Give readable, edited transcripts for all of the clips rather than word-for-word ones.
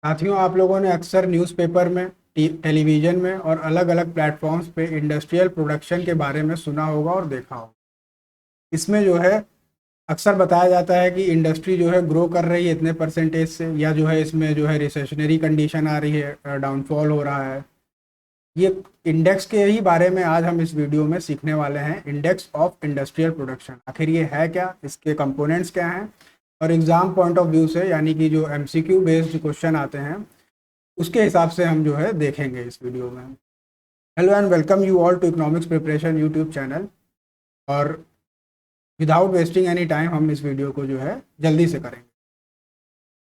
साथियों, आप लोगों ने अक्सर न्यूज़पेपर में, टेलीविज़न में और अलग अलग प्लेटफॉर्म्स पे इंडस्ट्रियल प्रोडक्शन के बारे में सुना होगा और देखा होगा। इसमें जो है अक्सर बताया जाता है कि इंडस्ट्री जो है ग्रो कर रही है इतने परसेंटेज से, या जो है इसमें जो है रिसेशनरी कंडीशन आ रही है, डाउनफॉल हो रहा है। ये इंडेक्स के ही बारे में आज हम इस वीडियो में सीखने वाले हैं। इंडेक्स ऑफ इंडस्ट्रियल प्रोडक्शन आखिर ये है क्या, इसके कंपोनेंट्स क्या हैं, और एग्ज़ाम पॉइंट ऑफ व्यू से यानी कि जो एमसीक्यू बेस्ड क्वेश्चन आते हैं उसके हिसाब से हम जो है देखेंगे इस वीडियो में। Hello and welcome you all to economics preparation YouTube channel. और विदाउट वेस्टिंग एनी टाइम हम इस वीडियो को जो है जल्दी से करेंगे।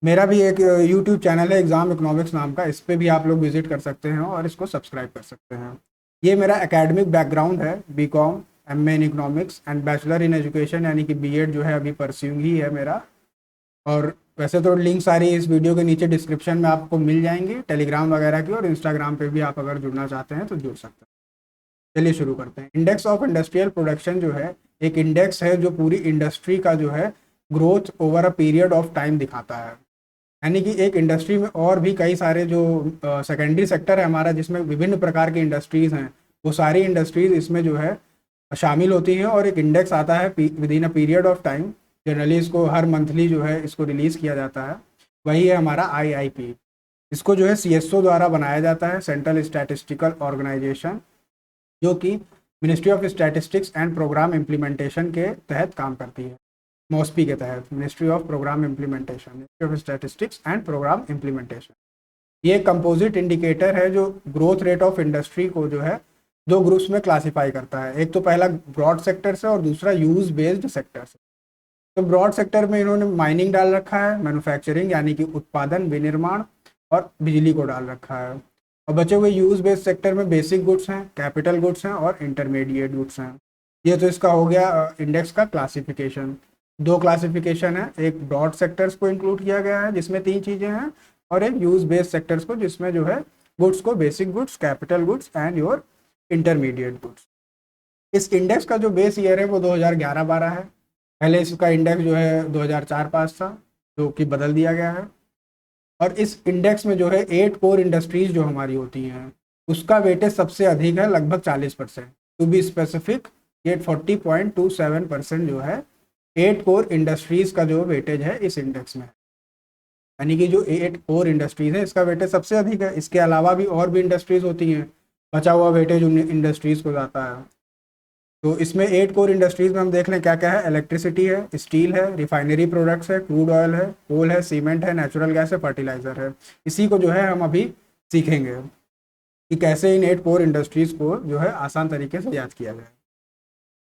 मेरा भी एक यूट्यूब चैनल है एग्ज़ाम इकोनॉमिक्स नाम का, इस पर भी आप लोग विजिट कर सकते हैं और इसको सब्सक्राइब कर सकते हैं। ये मेरा एकेडमिक बैकग्राउंड है, BCom, MA in economics and bachelor in education यानी कि बीएड जो है अभी परस्यूइंग ही है मेरा। और वैसे तो लिंक सारी इस वीडियो के नीचे डिस्क्रिप्शन में आपको मिल जाएंगी, टेलीग्राम वगैरह की, और इंस्टाग्राम पे भी आप अगर जुड़ना चाहते हैं तो जुड़ सकते हैं। चलिए शुरू करते हैं। इंडेक्स ऑफ इंडस्ट्रियल प्रोडक्शन जो है एक इंडेक्स है जो पूरी इंडस्ट्री का जो है growth over a period of time दिखाता है। यानी कि एक इंडस्ट्री में और भी कई सारे जो सेकेंडरी सेक्टर है हमारा, जिसमें विभिन्न प्रकार की इंडस्ट्रीज़ हैं, वो सारी इंडस्ट्रीज़ इसमें जो है शामिल होती हैं। और एक इंडेक्स आता है with in a period of time. Generally इसको हर मंथली जो है इसको रिलीज़ किया जाता है। वही है हमारा आईआईपी। इसको जो है सीएसओ द्वारा बनाया जाता है, सेंट्रल स्टैटिस्टिकल ऑर्गेनाइजेशन, जो कि ministry of statistics and programme implementation के तहत काम करती है। मॉस्पी के तहत, ministry of programme implementation, ministry of statistics and programme implementation. ये कंपोजिट इंडिकेटर है जो ग्रोथ रेट ऑफ इंडस्ट्री को जो है दो ग्रुप्स में क्लासिफाई करता है। एक तो पहला ब्रॉड सेक्टर से और दूसरा यूज बेस्ड सेक्टर से। तो ब्रॉड सेक्टर में इन्होंने माइनिंग डाल रखा है, मैन्युफैक्चरिंग यानी कि उत्पादन, विनिर्माण और बिजली को डाल रखा है। और बचे हुए यूज बेस्ड सेक्टर में बेसिक गुड्स हैं, कैपिटल गुड्स हैं और इंटरमीडिएट गुड्स हैं। ये तो इसका हो गया इंडेक्स का क्लासिफिकेशन। दो क्लासिफिकेशन है, एक ब्रॉड सेक्टर्स को इंक्लूड किया गया है जिसमें तीन चीज़ें हैं, और एक यूज बेस्ड सेक्टर्स को जिसमें जो है गुड्स को basic goods, capital goods and your intermediate goods. इस इंडेक्स का जो बेस ईयर है वो 2011-12 है। पहले इसका इंडेक्स जो है 2004-5 था, जो कि बदल दिया गया है। और इस इंडेक्स में जो है 8 कोर इंडस्ट्रीज जो हमारी होती हैं उसका वेटेज सबसे अधिक है, लगभग 40%। टू बी स्पेसिफिक, ये 40.27% जो है 8 कोर इंडस्ट्रीज का जो वेटेज है इस इंडेक्स में। यानी कि जो 8 कोर इंडस्ट्रीज है इसका वेटेज सबसे अधिक है। इसके अलावा भी और भी इंडस्ट्रीज होती हैं, बचा हुआ वेटेज उन इंडस्ट्रीज को जाता है। तो इसमें 8 कोर इंडस्ट्रीज में हम देख लें क्या क्या है। इलेक्ट्रिसिटी है, स्टील है, रिफाइनरी प्रोडक्ट्स है, क्रूड ऑयल है, कोल है, सीमेंट है, नेचुरल गैस है, फर्टिलाइजर है। इसी को जो है हम अभी सीखेंगे कि कैसे इन 8 कोर इंडस्ट्रीज को जो है आसान तरीके से याद किया जाए।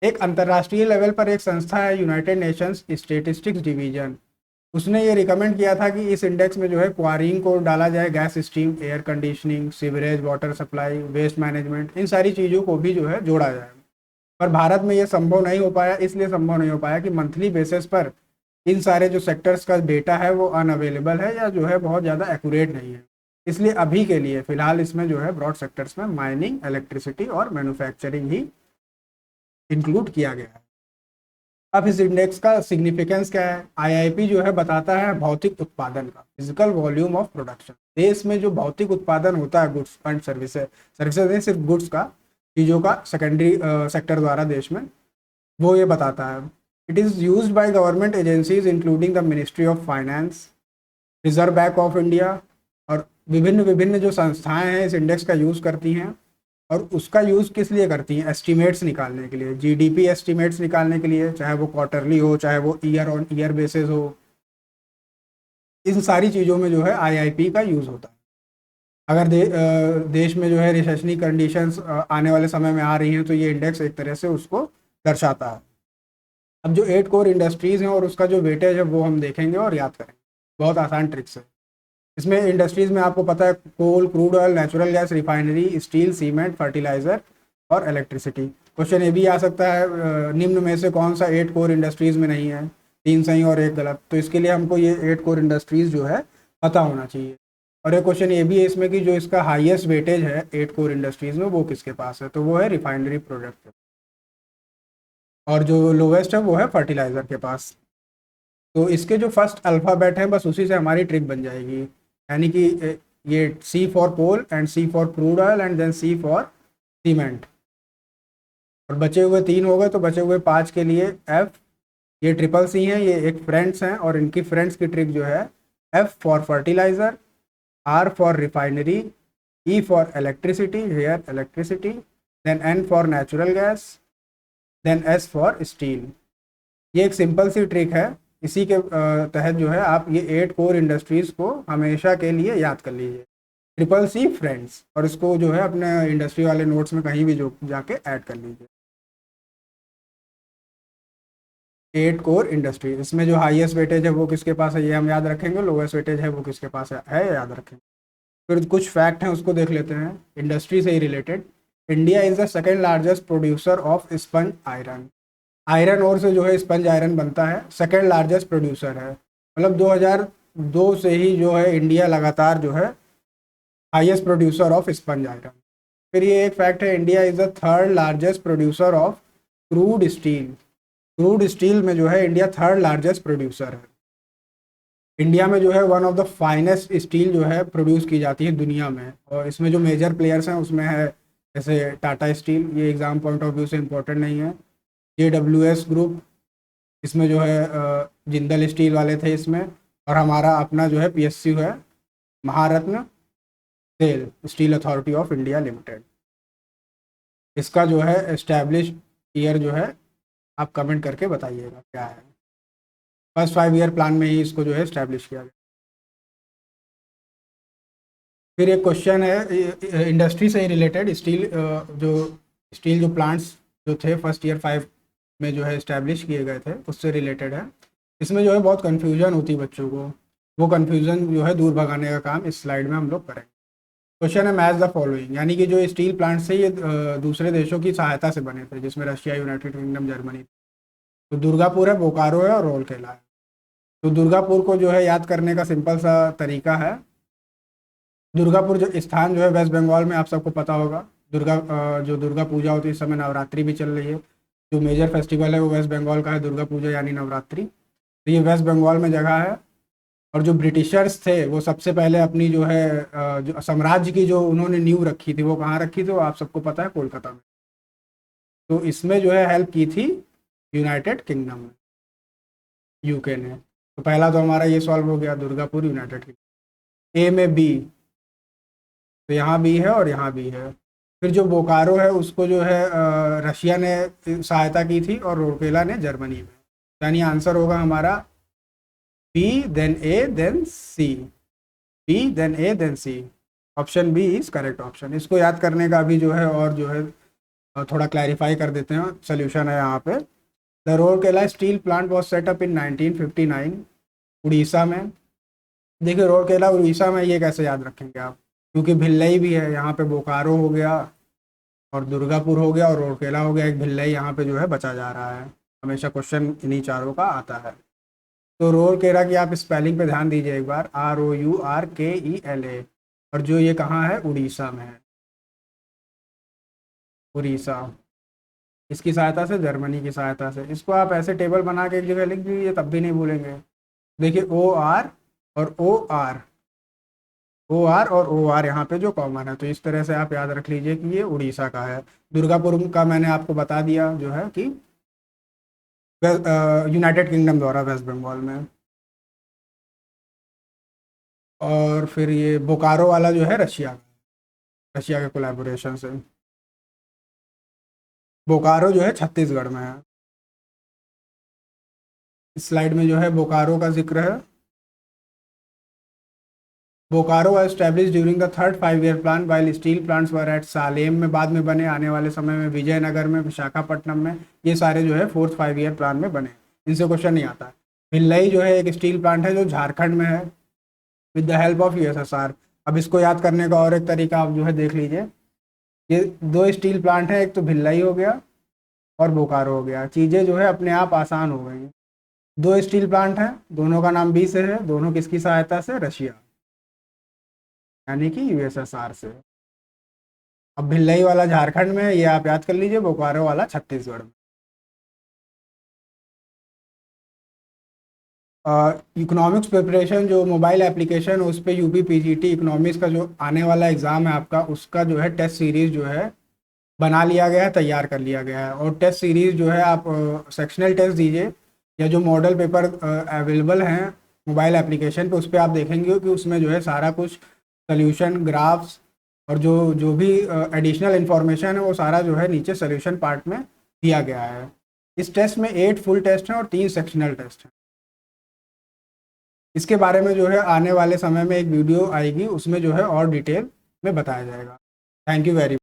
एक अंतर्राष्ट्रीय लेवल पर एक संस्था है, यूनाइटेड नेशंस स्टेटिस्टिक्स डिवीजन। उसने ये रिकमेंड किया था कि इस इंडेक्स में जो है क्वारिंग को डाला जाए, gas steam, air conditioning, sewerage, water supply, waste management, इन सारी चीज़ों को भी जो है जोड़ा जाए। पर भारत में ये संभव नहीं हो पाया। इसलिए संभव नहीं हो पाया कि मंथली बेसिस पर इन सारे जो सेक्टर्स का डेटा है वो अनअवेलेबल है या जो है बहुत ज़्यादा एक्यूरेट नहीं है। इसलिए अभी के लिए फ़िलहाल इसमें जो है ब्रॉड सेक्टर्स में माइनिंग, इलेक्ट्रिसिटी और मैन्युफैक्चरिंग ही इंक्लूड किया गया है। अब इस इंडेक्स का सिग्निफिकेंस क्या है। आईआईपी जो है बताता है भौतिक उत्पादन का, फिजिकल वॉल्यूम ऑफ प्रोडक्शन। देश में जो भौतिक उत्पादन होता है गुड्स एंड सर्विसेज, सर्विसेज नहीं सिर्फ गुड्स का, चीज़ों का सेकेंडरी सेक्टर द्वारा देश में, वो ये बताता है। It is used by government agencies including the ministry of finance, reserve bank of India, और विभिन्न विभिन्न जो संस्थाएं हैं इस इंडेक्स का यूज़ करती हैं। और उसका यूज़ किस लिए करती हैं? एस्टीमेट्स निकालने के लिए, जीडीपी एस्टीमेट्स निकालने के लिए, चाहे वो क्वार्टरली हो, चाहे वो ईयर ऑन ईयर बेसिस हो। इन सारी चीज़ों में जो है आईआईपी का यूज़ होता है। अगर देश में जो है रिसेशनरी कंडीशंस आने वाले समय में आ रही हैं तो ये इंडेक्स एक तरह से उसको दर्शाता है। अब जो 8 कोर इंडस्ट्रीज़ हैं और उसका जो वेटेज है वो हम देखेंगे और याद करेंगे, बहुत आसान ट्रिक्स है। इसमें इंडस्ट्रीज़ में आपको पता है coal, crude oil, natural gas, refinery, steel, cement, fertiliser और इलेक्ट्रिसिटी। क्वेश्चन ये भी आ सकता है, निम्न में से कौन सा 8 कोर इंडस्ट्रीज़ में नहीं है? 3 सही और 1 गलत। तो इसके लिए हमको ये 8 कोर इंडस्ट्रीज़ जो है पता होना चाहिए। और एक क्वेश्चन ये भी है इसमें कि जो इसका हाईएस्ट वेटेज है 8 कोर इंडस्ट्रीज़ में वो किसके पास है? तो वो है रिफाइनरी प्रोडक्ट, और जो लोवेस्ट है वो है फर्टिलाइज़र के पास। तो इसके जो फर्स्ट अल्फ़ाबेट हैं बस उसी से हमारी ट्रिक बन जाएगी। यानी कि ये C for coal and C for crude oil and then C for cement. और बचे हुए 3 हो गए, तो बचे हुए 5 के लिए F, ये ट्रिपल C है, ये एक फ्रेंड्स हैं और इनकी फ्रेंड्स की ट्रिक जो है F for fertiliser, R for refinery, E for electricity, here electricity, then N for natural gas, then S for steel. ये एक सिंपल सी ट्रिक है, इसी के तहत जो है आप ये 8 कोर इंडस्ट्रीज़ को हमेशा के लिए याद कर लीजिए, ट्रिपल C फ्रेंड्स, और इसको जो है अपने इंडस्ट्री वाले नोट्स में कहीं भी जो जाके ऐड कर लीजिए। 8 कोर इंडस्ट्री, इसमें जो हाईएस्ट वेटेज है वो किसके पास है ये हम याद रखेंगे, लोवेस्ट वेटेज है वो किसके पास है याद रखेंगे। फिर कुछ फैक्ट हैं उसको देख लेते हैं इंडस्ट्री से ही related. India is the second largest producer of sponge iron. Iron ore से जो है स्पंज आयरन बनता है, सेकेंड लार्जेस्ट प्रोड्यूसर है, मतलब 2002 से ही जो है इंडिया लगातार जो है highest producer of sponge iron. फिर ये एक फैक्ट है, India is the third largest producer of crude steel. Crude steel में जो है इंडिया थर्ड लार्जेस्ट प्रोड्यूसर है। इंडिया में जो है one of the finest steel जो है प्रोड्यूस की जाती है दुनिया में, और इसमें जो मेजर प्लेयर्स हैं उसमें है जैसे टाटा स्टील, ये एग्ज़ाम पॉइंट ऑफ व्यू से इम्पोर्टेंट नहीं है। JWS ग्रुप, इसमें जो है जिंदल स्टील वाले थे इसमें, और हमारा अपना जो है PSU है, Maharatna SAIL Steel Authority of India Limited. इसका जो है एस्टैब्लिश ईयर जो है आप कमेंट करके बताइएगा क्या है। फर्स्ट 5 ईयर प्लान में ही इसको जो है इस्टेब्लिश किया गया। फिर एक क्वेश्चन है इंडस्ट्री से ही रिलेटेड, स्टील जो प्लांट्स जो थे फर्स्ट ईयर 5 में जो है इस्टेब्लिश किए गए थे उससे रिलेटेड है। इसमें जो है बहुत कन्फ्यूजन होती है बच्चों को, वो कन्फ्यूजन जो है दूर भगाने का काम इस स्लाइड में हम लोग करेंगे। क्वेश्चन है मैच द फॉलोइंग, यानी कि जो स्टील प्लांट्स थे ये दूसरे देशों की सहायता से बने थे, जिसमें रशिया, यूनाइटेड किंगडम, जर्मनी। तो दुर्गापुर है, बोकारो है और राउरकेला है। तो दुर्गापुर को जो है याद करने का सिंपल सा तरीका है, दुर्गापुर जो स्थान जो है वेस्ट बंगाल में, आप सबको पता होगा। जो दुर्गा पूजा होती है इस समय नवरात्रि भी चल रही है, जो मेजर फेस्टिवल है वो वेस्ट बंगाल का है, दुर्गा पूजा यानी नवरात्रि। तो ये वेस्ट बंगाल में जगह है। और जो ब्रिटिशर्स थे वो सबसे पहले अपनी जो है जो साम्राज्य की जो उन्होंने नींव रखी थी वो कहाँ रखी थी, वो आप सबको पता है, कोलकाता में। तो इसमें जो है हेल्प की थी यूनाइटेड किंगडम में, UK ने। तो पहला तो हमारा ये सॉल्व हो गया, दुर्गापुर यूनाइटेड किंगडम। A में B, तो यहाँ भी है और यहाँ भी है। फिर जो बोकारो है उसको जो है रशिया ने सहायता की थी और राउरकेला ने जर्मनी में। यानी आंसर होगा हमारा B then A then C, B then A then C। Option B is correct option. इसको याद करने का अभी जो है और जो है थोड़ा क्लैरिफाई कर देते हैं। सोल्यूशन है यहाँ पे, the Rourkela steel plant was set up in 1959 Orissa में। देखिए राउरकेला उड़ीसा में, ये कैसे याद रखेंगे आप, क्योंकि भिल्लई भी है यहाँ पे, बोकारो हो गया और दुर्गापुर हो गया और राउरकेला हो गया, एक भिल्लई यहाँ पे जो है बचा जा रहा है। हमेशा क्वेश्चन इन्हीं चारों का आता है। तो राउरकेला की आप स्पेलिंग पे ध्यान दीजिए एक बार, ROURKELA, और जो ये कहाँ है, उड़ीसा में है, उड़ीसा। इसकी सहायता से, जर्मनी की सहायता से। इसको आप ऐसे टेबल बना के एक जगह लिख दीजिए तब भी नहीं भूलेंगे। देखिए OR और OR और OR यहाँ पे जो कॉमन है, तो इस तरह से आप याद रख लीजिए कि ये उड़ीसा का है। दुर्गापुर का मैंने आपको बता दिया जो है कि यूनाइटेड किंगडम द्वारा वेस्ट बंगाल में। और फिर ये बोकारो वाला जो है रशिया के कोलैबोरेशन से। बोकारो जो है छत्तीसगढ़ में है। इस स्लाइड में जो है बोकारो का जिक्र है। Bokaro was established during the third 5-year plan while steel plants were at Salem में बाद में बने, आने वाले समय में विजयनगर में, विशाखापट्टनम में, ये सारे जो है 4th 5-year प्लान में बने। इनसे क्वेश्चन नहीं आता। भिल्लई जो है एक स्टील प्लांट है जो झारखंड में है with the help of USSR। अब इसको याद करने का और एक तरीका आप जो है देख लीजिए, ये 2 स्टील प्लांट है, एक तो भिल्लई हो गया और बोकारो हो गया, चीज़ें जो है अपने आप आसान हो गई। 2 स्टील प्लांट हैं, दोनों का नाम B से है, दोनों किसकी सहायता से, रशिया यानी कि USSR से। अब भिल्लई वाला झारखंड में है, ये आप याद कर लीजिए, बोकारो वाला छत्तीसगढ़ में। इकोनॉमिक्स प्रिपरेशन जो मोबाइल एप्लीकेशन उस पर यूपी पीजीटी इकोनॉमिक्स का जो आने वाला एग्ज़ाम है आपका, उसका जो है टेस्ट सीरीज़ जो है बना लिया गया है, तैयार कर लिया गया है। और टेस्ट सीरीज़ जो है आप सेक्शनल टेस्ट दीजिए या जो मॉडल पेपर अवेलेबल हैं मोबाइल एप्लीकेशन पे, उस पर आप देखेंगे कि उसमें जो है सारा कुछ सोल्यूशन ग्राफ्स और जो जो भी एडिशनल इन्फॉर्मेशन है वो सारा जो है नीचे सोल्यूशन पार्ट में दिया गया है। इस टेस्ट में 8 फुल टेस्ट हैं और 3 सेक्शनल टेस्ट हैं। इसके बारे में जो है आने वाले समय में एक वीडियो आएगी, उसमें जो है और डिटेल में बताया जाएगा। Thank you very much.